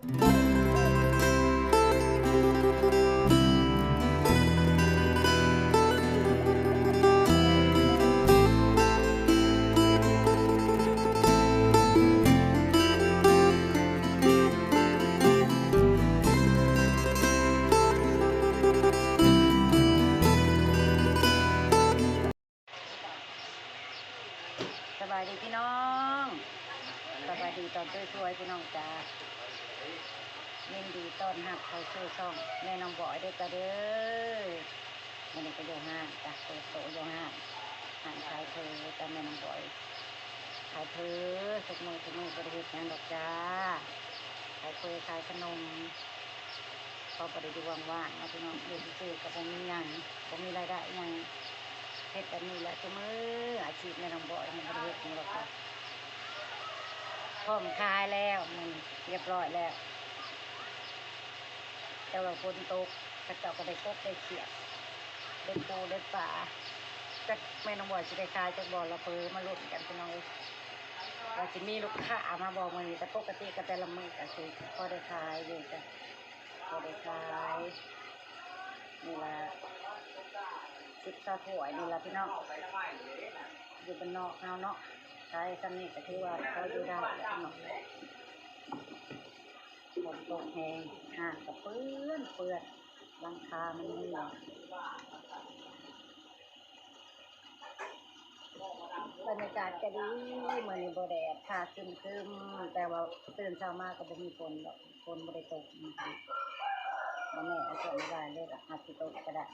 สบายดีพี่น้องสบายดีตอนช่วยพี่น้องจ้ายินดีต้อนรับเขาชื่อช่องแม่น้องบอยด้วยจ้าเด้อมันนี่ก็โยห้างจ้ะเปิดโตโยห้างห่างขายเธอจ้าแม่น้องบอยขายเธอทุกมือบริเวณงานดอกจ้าขายเธอขายขนมพอบริดูว่างๆนะพี่น้องเดี๋ยวซื้อกับผมมีงานผมมีรายได้ยังเฮ็ดแบบนี้แหละทุกมืออาชีพแม่น้องบอยมันบริเวณของเราค่ะพร้อมขายแล้วมันเรียบร้อยแล้วแต่ว่าฝนตกกระเจ้าก็ได้กบได้เขียดได้ปูได้ปลาจากแม่น้องบอยจะได้ขายจากบ่อละเพือมาลุ้นกันพี่น้องเราจะมีลูกค้ามาบอกมันแต่ปกติก็แต่ละมื้อก็คือพอได้ขายเลยจ้ะพอได้ขายนี่ละ10 ถ้วยนี่ละพี่น้องอยู่บ้านนอกเฮาเนาะขายซ้ำนี่ก็ถือว่าเขาอยู่ได้พี่น้องฝนตกแห้งห่างกับเปื้อนหลังคามันเหนียวบรรยากาศก็ดีเหมือนในบ่แดดค่ะครึมแต่ว่าตื่นเช้ามาก็บ่มีฝนหรอกฝนบ่ได้ตกนะคะบ่แน่อาจจะไม่ได้เลยอาจจะตกก็ได้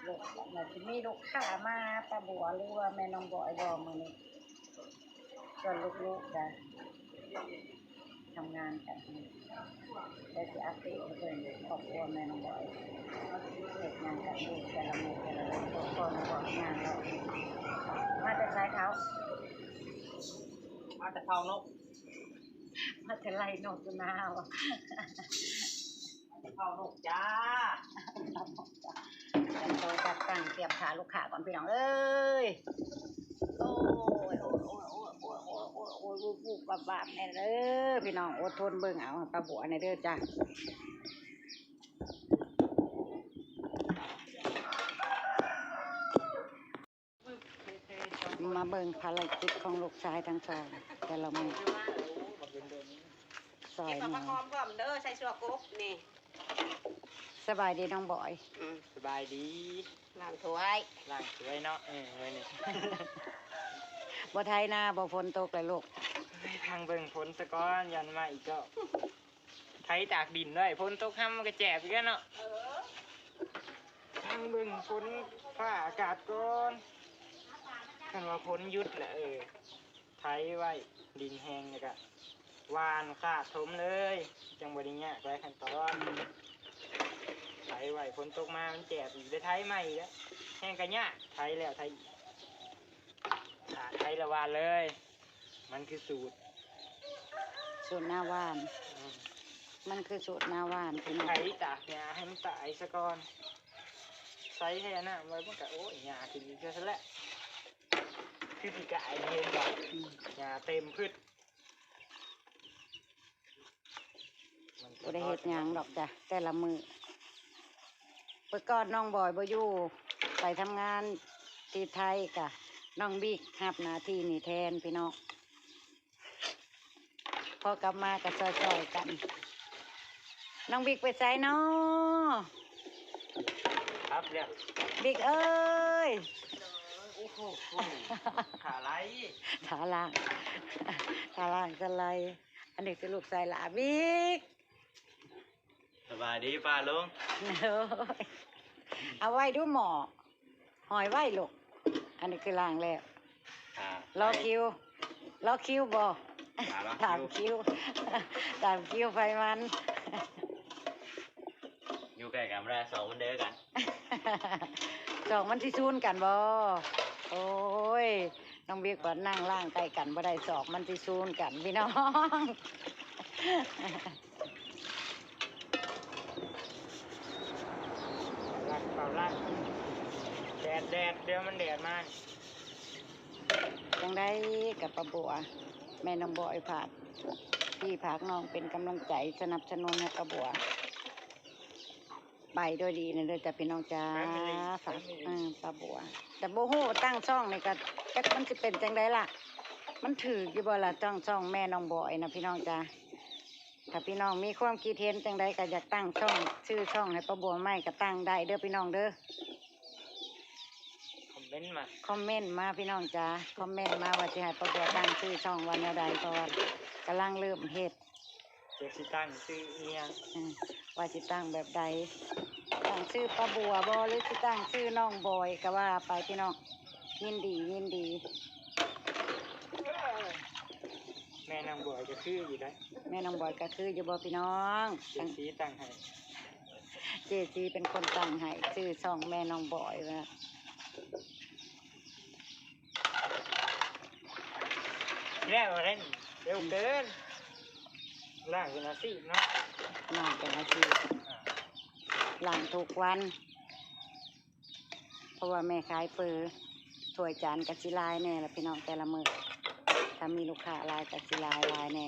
ลูกมันจะมีลูกค้ามาป้าบัวหรือว่าแม่น้องบอยบอกมื้อนี้ส่วนลูกๆจะทำงานกันได้สิอัปเดตให้เพิ่นครอบครัวแม่น้องบอยเฮ็ดงานกันอยู่แต่ละมื้อแต่ละวันครอบครัวน้องบอยงานเรามาแต่สายเขามาแต่เผานกมาแต่ไล่นกอยู่นาวมาแต่เผานกจ้าโตจัดตั้งเตรียมขาลูกค้าก่อนพี่น้องเอ้ยโอ้ยบุบบบาบแน่เด้อพี่น้องอดทนเบิ่งเอาปลาบัวในเด้อจ้ะมาเบิ่งภารกิจของลูกชายทั้งสองแต่ละมื้อซอย เก็บผักหอมก่อนเด้อใส่ชัวกบนี่สบายดีน้องบอยสบายดีล้างถ้วย ล้างถ้วยเนาะไว้นี่ บ่ไทยนาบ่ฝนตกเลยลูกทางเบิ่งฝนสะก้อนยันมาอีกก็ไถตากดินด้วยฝนตกห้ำก็แจบอีกแล้วเนาะทางเบิ่งฝนฟ้าอากาศก่อนคันว่าฝนหยุดแหละไถไว้ดินแห้งเนี่ยก็วานขาดถมเลยจังบริเงี้ยไปขั้นตอนไถไว้ฝนตกมามันแจบอีกได้ไถใหม่แล้วแห้งกันเนี้ยไถแล้วไถไถละวานเลยมันคือสูตรหน้าว่านมันคือสูตรหน้าว่านพี่น้องไถตากหญ้าให้มันตายซะก่อนใส่ให้น่ะไว้มันก็โอ้ยหญ้าขึ้นอีกซะแล้วคือปีกไก่เห็นบ่หญ้าเต็มพืชบ่ได้เฮ็ดหยังดอกจ้ะแต่ละมื้อเมื่อก่อนน้องบอยบ่อยู่ไปทำงานที่ไทยกะน้องบิ๊กรับหน้าที่นี่แทนพี่น้องพอกลับมาก็ซอยๆกันน้องบิ๊กไปไสน้อครับเนี่ยบิ๊กเอ้ยโอ้โหขาไหลขาล่างสไลอันนี้คือลูกชายหลาบิ๊กสบายดีป้าลุงเอาไว้ดูหมอหอยไว้ลูกอันนี้คือล่างแล้วรอคิวบ่ตามคิวไฟมันอยู่ใกล้กันแรกสองมันเด้อกันสองมันที่ซูนกันบ่โอ้ยน้องบิ๊กก็นั่งล่างใกล้กันบ่ได้สองมันที่ซูนกันพี่น้องเป่าลั่นแดดเดี๋ยวมันแดดมาจังได้กับปลาบัวแม่น้องบอยผัด พี่พักน้องเป็นกำลังใจสนับสนุนให้ป้าบัวไปด้วยดีนะเด้อจ้ะพี่น้องจ้าฝากป้าบัวแต่โบโหตั้งช่องนี่ก็จักมันจะเป็นจังไดล่ะ มันถืออยู่บ่ล่ะช่องแม่น้องบอยนะพี่น้องจ้าถ้าพี่น้องมีความคิดเห็นจังไดก็อยากตั้งช่องชื่อช่องให้ป้าบัวไม่ก็ตั้งได้เด้อพี่น้องเด้อ คอมเมนต์มา คอมเมนต์มาพี่น้องจ้าคอมเมนต์มาว่าจะให้ป้าบัวตั้งชื่อช่องวันใดเพราะว่ากำลังเริ่มเฮ็ด เจ็กสิตั้งซื้อเอียง ว่าสิตั้งแบบใดตั้งชื่อป้าบัวบอหรือสิตั้งชื่อน้องบอยก็ว่าไปพี่น้องยินดียินดี แม่นางบัวจะคืออยู่ได้ แม่น้องบอยก็คืออยู่บ่พี่น้อง เจ็กสีตั้งให้ เจซีเป็นคนตั้งให้ชื่อช่องแม่น้องบอยว่า แล้วเล่นเร็วเกินล่างเป็นอาชีพเนาะ น้องเป็นอาชีพหลังทุกวัน เพราะว่าแม่ขายเปอร์ถ้วยจานกะสิลายแน่ละพี่น้องแต่ละมื้อถ้ามีลูกค้าหลายกะสิลายแน่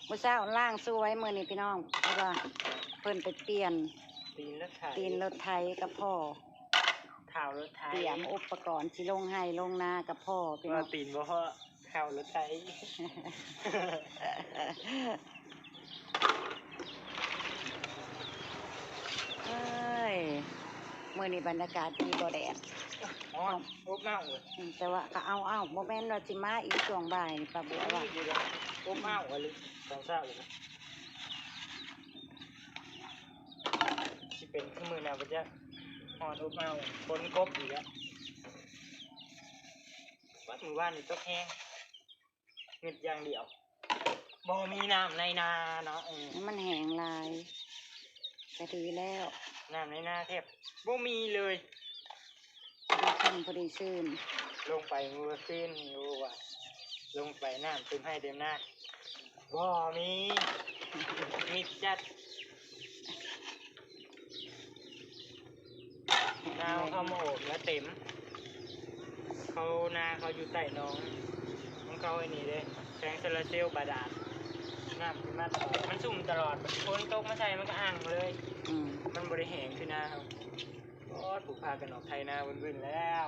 มื้อเช้าล่างสู้ไว้มื้อนี้พี่น้องเพราะว่าเพิ่นไปเปลี่ยน ตีนรถไถ ตีนรถไถกับพ่อ เท้ารถไถ เตรียมอุปกรณ์สิลงให้ลงนากับพ่อพี่น้ ว่า อง ตีนบ่เพราะเท้ารถไถ เอ้ยมื้อนี้บรรยากาศดีบ่แดด อ๋ออบอ้าวเลย แต่ว่าก็เอาบ่แม่นว่าสิมาอีกช่วงบ่ายนี่ป้าบัวว่า อยู่แล้วอบอ้าวเลยตอนเช้าเลยสิเป็นขึ้นมือแนวจะหอนอบอ้าวคนกบอยู่แล้ววัดมือว่านนี่ตกแห้งเงียบอย่างเดียวบ่มีน้ำในนาเนาะ มันแห้งหลายก็ดีแล้ว น้ำในนาแทบบ่มีเลย พอดีชื่น ลงไปมือขึ้นอยู่ว่าลงไปน้ำเต็มให้เต็มหน้าบ่มีมิดจัดนาเขามาโอบแล้วเต็ม เขานาเขาอยู่ใต้หน้องของเขาไอ้นี่เลยแสงโซลาร์เซลล์บาดาลน้ำขึ้นมาตลอดมันสุ่มตลอดฝนตกมาใส่มันก็อ่างเลย อืม มันบริแหงคือนาเขาก็ถูกพากันออกไทยนาวุ่นๆแล้ว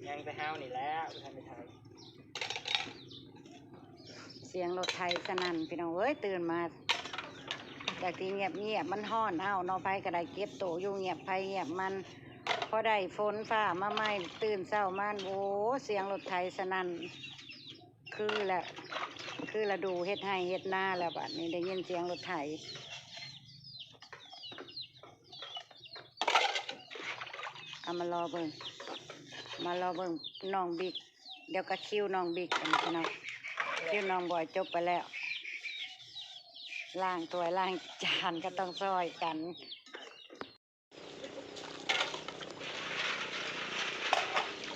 ยังไปห้าวนี่แล้วท่านไปไทย เสียงรถไถสนั่นพี่น้องเอ้ยตื่นมาจากที่เงียบมันฮ้อนเอ้าเนอไผก็ได้เก็บโตวอยู่เงียบไผเงียบมันพอได้ฝนฟ้ามาใหม่ตื่นเช้ามาโอ้เสียงรถไถสนั่นคือละดูเฮ็ดให้เฮ็ดหน้าแล้วบัดนี้ได้ยินเสียงรถไถเอามารอเบิ่งน้องบิ๊กเดี๋ยวก็คิวน้องบิ๊กกันพี่น้องคิวน้องบอยจบไปแล้วล้างถ้วยล้างจานก็ต้องซอยกัน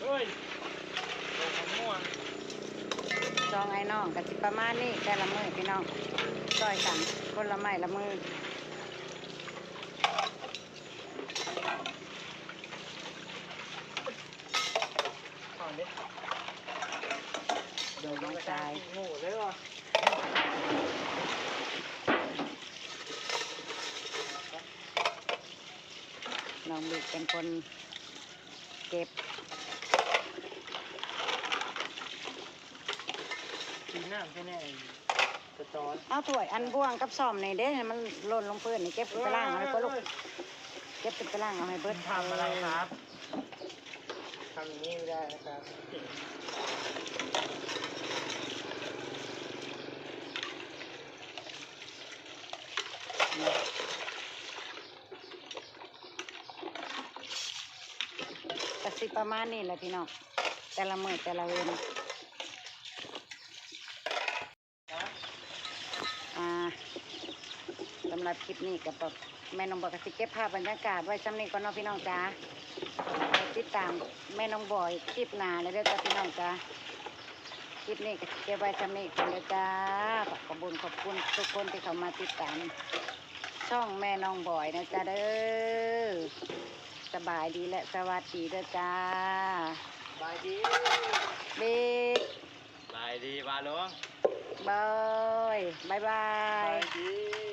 เฮ้ยลงมะม่วง ซองไอ้น้องก็สิประมาณนี้แต่ละมือพี่น้องซอยกันคนละไม้ละมือ ก่อนดิเดี๋ยวต้องกระจายโง่เลยว่ะ น้องบิ๊กเป็นคนเก็บ กินน้ำแค่นี้กระตอน เอาถ้วยอันบ่วงกับซ่อมนี่เด้มันหล่นลงพื้นนี่เก็บขึ้นไปล่างเอาให้พ่อลูกเก็บขึ้นไปล่างเอาให้เบิด ทำอะไรครับทำอย่างนี้ไม่ได้นะครับ ก็สิประมาณนี้แหละพี่น้องแต่ละมือแต่ละเวรสำหรับคลิปนี้กับแม่น้องบอกกสิเก็บภาพบรรยากาศไว้ซ้ำนี้ก่อนเนาะพี่น้องจ้าติดตามแม่น้องบอยคลิปหน้าเลยเด้อจ้าพี่น้องจ้าคลิปนี้ก็สิเก็บไว้ซ้ำนี้ก่อนเลยจ้าขอบคุณทุกคนที่เข้ามาติดตามช่องแม่น้องบอยนะจ้าเด้อสบายดีและสวัสดีเด้อจ้า บายดี บิ๊ก บายดีบาลง บ บายบายบา ไป ย ดี